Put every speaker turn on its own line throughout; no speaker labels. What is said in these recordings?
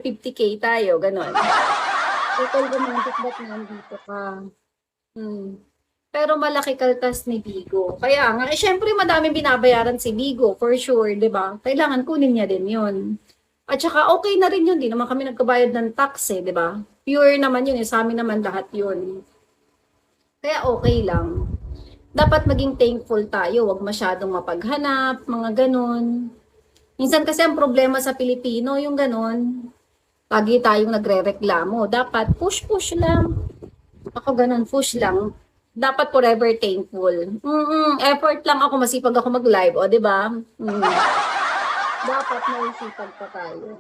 50K tayo, gano'n. Total romantic ba't nandito ka? Hmm. Pero malaki kaltas ni Bigo. Kaya nga, syempre madaming binabayaran si Bigo, for sure, di ba? Kailangan kunin niya din yun. At saka okay na rin yun, di naman kami nagkabayad ng tax di ba? Pure naman yun, sa amin naman lahat yun. Kaya okay lang. Dapat maging thankful tayo, wag masyadong mapaghanap, mga ganun. Minsan kasi ang problema sa Pilipino, yung ganun, lagi tayong nagre-reklamo. Dapat push-push lang. Ako ganun, push lang. Dapat forever thankful. Effort lang ako, masipag ako mag-live, o, di ba? Dapat may sipag pa tayo.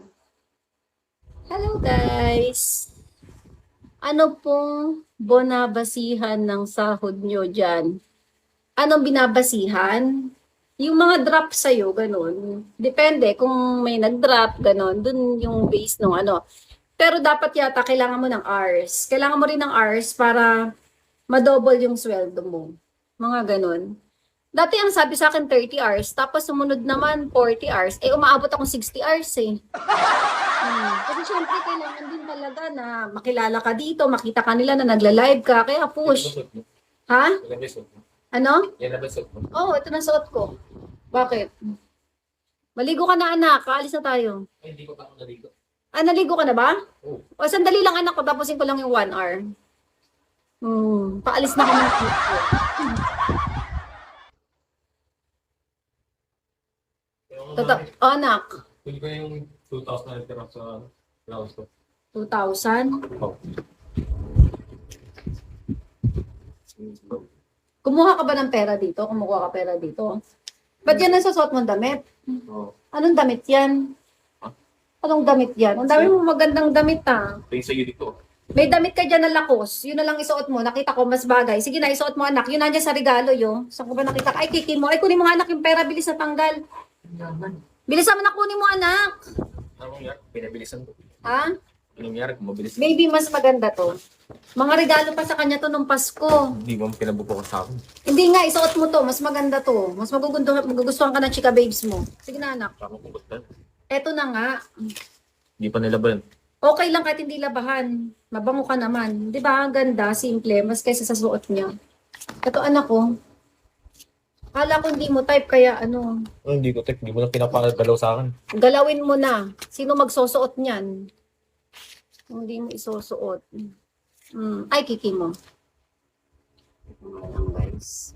Hello, guys! Ano pong bonabasihan ng sahod nyo dyan? Anong binabasihan? Yung mga drop sa'yo, ganun. Depende kung may nag-drop, ganun. Dun yung base nung ano. Pero dapat yata kailangan mo ng hours. Kailangan mo rin ng hours para ma-double yung sweldo mo. Mga ganun. Dati ang sabi sa akin 30 hours, tapos sumunod naman 40 hours. Eh, umaabot akong 60 hours eh. Kasi syempre kailangan din talaga na makilala ka dito, makita ka nila na nagla-live ka, kaya push. Ha? Ano?
Yan na ba suot mo?
Oo, ito na suot ko. Bakit? Maligo ka na anak, kaalis na tayo.
Ay, hindi ko pa ako naligo.
Ah, naligo ka na ba?
Oo.
O, sandali lang anak ko, tapusin ko lang yung 1 hour. Paalis na kami. Oh, anak.
Pwede ko yung 2,000 na natira sa allowance ko.
2,000?
Oo.
Kumuha ka ba ng pera dito? Kumuha ka pera dito? Ba't yan nasusuot mong damit?
Oo.
Anong damit yan?
Huh?
Anong damit yan? Ang dami mo magandang damit ah.
Tingin sa'yo dito.
May damit ka dyan na lakos. Yun na lang isuot mo. Nakita ko mas bagay. Sige na, isuot mo anak. Yun nandiyan sa regalo yo. Saan ko ba nakita? Ay, kiki mo. Ay, kunin mo nga, anak yung pera. Bilis na tanggal. Bilis naman na kunin mo anak.
Anong nangyari? Pinabilisan ko.
Ha?
Anong nangyari? Kung mabilis na.
Maybe mas maganda to. Mga regalo pa sa kanya to nung Pasko.
Hindi mo pinabuko ko sa akin.
Hindi nga, isuot mo to. Mas maganda to. Mas magugustuhan ka ng chika babes mo. Sige na anak.
Parang kumbot na.
Eto na nga.
Hindi pa nilaban.
Okay lang kahit hindi labahan. Mabango ka naman. Di ba? Ganda, simple. Mas kaysa sa suot niya. Ito anak ko. Akala ko hindi mo type kaya ano.
Oh, hindi ko tek. Hindi mo lang pinapagalaw sa akin.
Galawin mo na. Sino magsusuot niyan? Hindi mo isusuot. Ay, kiki mo. Ano lang guys.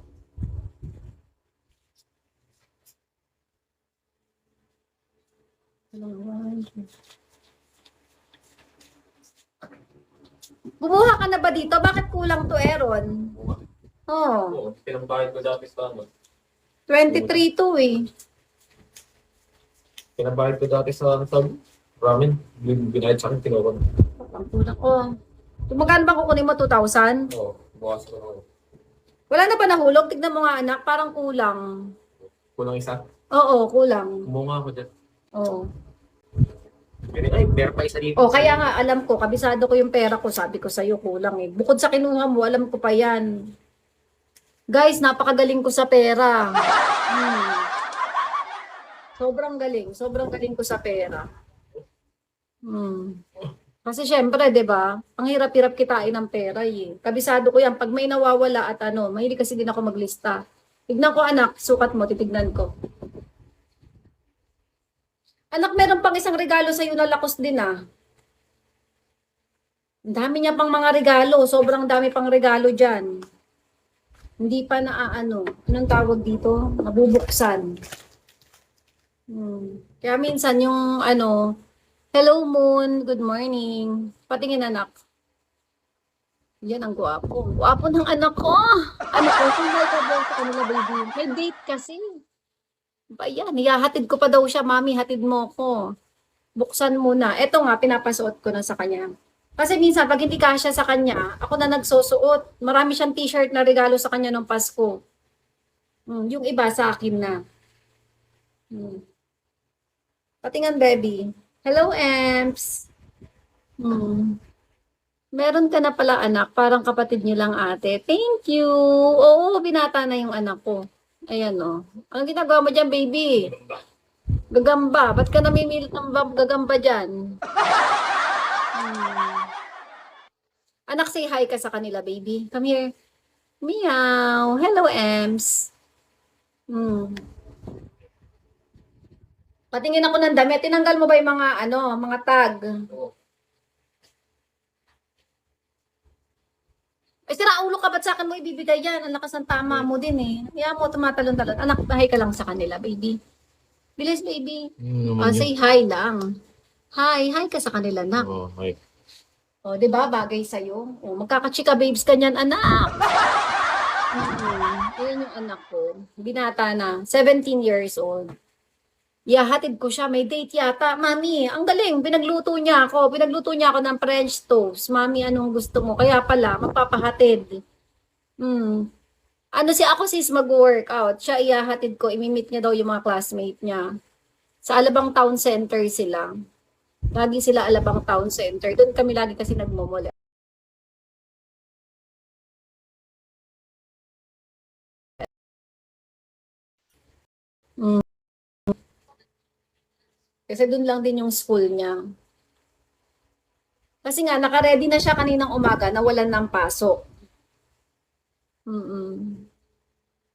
Bumuha ka na ba dito? Bakit kulang to, Aaron? Oh,
Oo. Pinambayad ko dati sa ano.
23 to eh.
Pinambayad ko dati sa ramen. Binayad sa akin, tinawag.
Ang kulang ko. Magkano ba kukunin mo? 2,000?
Oo. Bukas ko ako.
Wala na ba nahulog? Tignan mo nga anak, parang kulang.
Kulang isa.
Oo, kulang.
Kumunga ako dyan.
Oo.
Ay, meron pa isa dito.
O, kaya nga, alam ko, kabisado ko yung pera ko, sabi ko sa'yo, kulang eh. Bukod sa kinuha mo, alam ko pa yan. Guys, napakagaling ko sa pera. Sobrang galing ko sa pera. Kasi syempre, 'di ba? Ang hirap-hirap kitain ng pera eh. Kabisado ko 'yan pag may nawawala at ano, mahilig kasi din ako maglista. Tignan ko anak, sukat mo, titignan ko. Anak, meron pang isang regalo sa iyo na lakos din ah. Ang dami niya pang mga regalo, sobrang dami pang regalo diyan. Hindi pa naaano, anong tawag dito? Nabubuksan. Kaya minsan yung ano, hello Moon, good morning. Patingin anak. Yan ang guwapo. Guwapo ng anak ko. Ano ko, kung may ka daw sa kanila baby. May date kasi. Ba yan, ihahatid ko pa daw siya, mami, hatid mo ko. Buksan muna. Eto nga, pinapasuot ko na sa kanya. Kasi minsan, pag hindi kasya sa kanya, ako na nagsusuot. Marami siyang t-shirt na regalo sa kanya nung Pasko. Yung iba sa akin na. Patingan, baby. Hello, Amps. Meron ka na pala anak, parang kapatid niyo lang ate. Thank you. Oo, binata na yung anak ko. Ayan o. Anong ginagawa mo dyan, baby? Gagamba. Ba't ka namimilit ng gagamba dyan? Hmm. Anak, say hi ka sa kanila, baby. Come here. Meow. Hello, Ems. Hmm. Patingin ako ng damit. Tinanggal mo ba yung mga tag?
Oo.
Ay, sira ulo ka, ba't sa akin mo ibibigay yan? Ang lakas ng tama mo din eh. Kaya mo tumatalon-talon. Anak, bahay ka lang sa kanila, baby. Bilis, baby.
Naman yun.
Say hi lang. Hi ka sa kanila, anak.
Oo, ay.
O, di ba? Bagay sa'yo. O, magkakachika babes ka niyan, anak. Ayan yung anak ko. Binata na. 17 years old. Hatid ko siya. May date yata. Mami, ang galing. Pinagluto niya ako. Pinagluto niya ako ng French toast. Mami, anong gusto mo? Kaya pala, magpapahatid. Ako sis mag-workout. Siya iyahatid ko. Imimit niya daw yung mga classmate niya. Sa Alabang Town Center sila. Lagi sila Alabang Town Center. Doon kami lagi kasi nagmumula. Kasi doon lang din yung school niya. Kasi nga, naka-ready na siya kaninang umaga na walan ng pasok.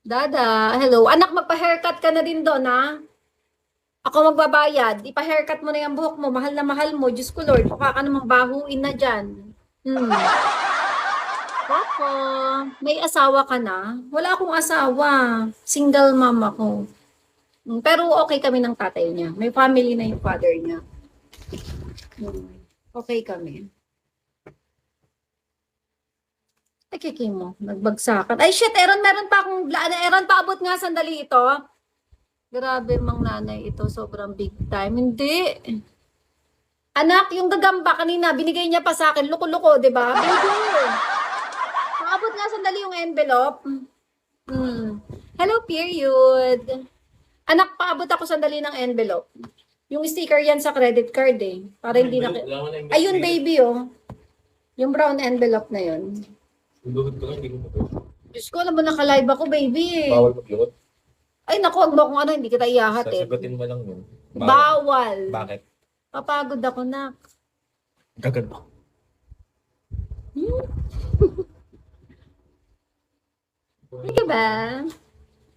Dada, hello. Anak, magpa-haircut ka na din doon, ha? Ako magbabayad. Ipa-haircut mo na yung buhok mo. Mahal na mahal mo. Diyos ko, Lord. Mukha ka namang bahuin na dyan. Papa, may asawa ka na? Wala akong asawa. Single mom ako. Pero okay kami ng tatay niya. May family na yung father niya. Okay kami. Ay, kiki mo. Nagbagsakan. Ay, shit, Aaron, meron pa akong... Aaron, paabot nga sandali ito. Grabe, mang nanay ito. Sobrang big time. Hindi. Anak, yung gagamba kanina, binigay niya pa sa akin. Luko-luko, di ba? Paabot nga sandali yung envelope. Hello, period. Anak, paabot ako sandali ng envelope. Yung sticker yan sa credit card eh. Para hindi na... Ayun, baby, oh. Yung brown envelope na yun.
Luhod ko lang, hindi ko matuloy.
Diyos ko, alam mo, naka-live ako, baby.
Bawal magluhod.
Ay, naku, wag mo kung ano, hindi kita iyahatid.
Sasagutin mo lang yun.
Bawal.
Bakit?
Papagod ako, nak.
Gaganda.
Hindi ba?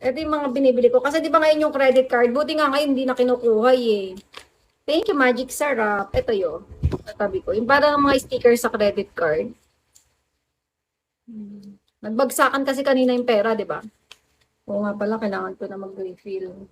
Ito yung mga binibili ko. Kasi di ba ngayon yung credit card, buti nga ngayon hindi na kinukuha eh. Thank you, Magic Sarap. Ito yun. Natabi ko. Yung parang mga sticker sa credit card. Nagbagsakan kasi kanina yung pera, di ba? Oo nga pala, kailangan ko na mag-refill.